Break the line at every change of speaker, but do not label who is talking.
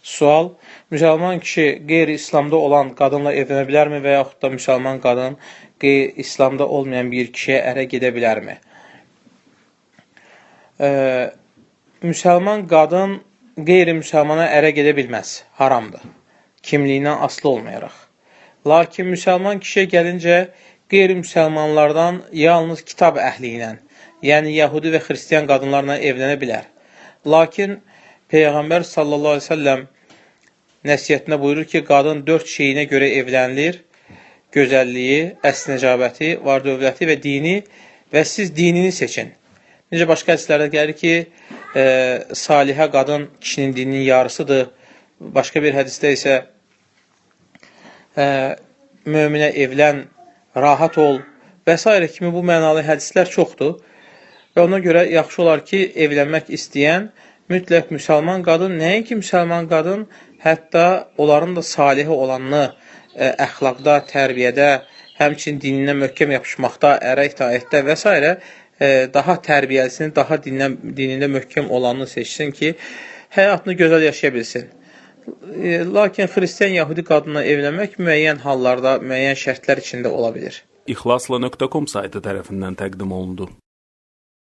Sual, müsəlman kişi qeyri-İslamda olan qadınla evlənə bilərmi və yaxud da müsəlman qadın qeyri-İslamda olmayan bir kişiyə ərə gedə bilərmi? Müsəlman qadın qeyri-müsəlmana ərə gedə bilməz, haramdır, kimliyindən asılı olmayaraq. Lakin müsəlman kişiyə gəlincə, qeyri-müsəlmanlardan yalnız kitab əhli ilə, yəni Yahudi və Xristiyan qadınlarla evlənə bilər. Lakin Peyğəmbər sallallahu aleyhi ve sellem nəsiyyətində buyurur ki, qadın 4 şeyinə görə evlənilir: gözəlliyi, əsl-nəcabəti, var-dövləti və dini və siz dinini seçin. Necə başqa hədislərdə gəlir ki, salihə qadın kişinin dininin yarısıdır. Başqa bir hədisdə isə möminə evlən, rahat ol və s. kimi bu mənalı hədislər çoxdur. Və ona görə yaxşı olar ki, evlənmək istəyən mütləq müsəlman qadın, nəinki müsəlman qadın, hətta onların da salihə olanını əxlaqda, tərbiyədə, həmçinin dininə möhkəm yapışmaqda, ərə itaətdə və s. Daha tərbiyəlisini, daha dinində möhkəm olanını seçsin ki, həyatını gözəl yaşaya bilsin. Lakin Xristiyan Yahudi qadınla evlənmək müəyyən hallarda, müəyyən şərtlər içində ola bilir.
İxlasla.com saytı tərəfindən təqdim olundu.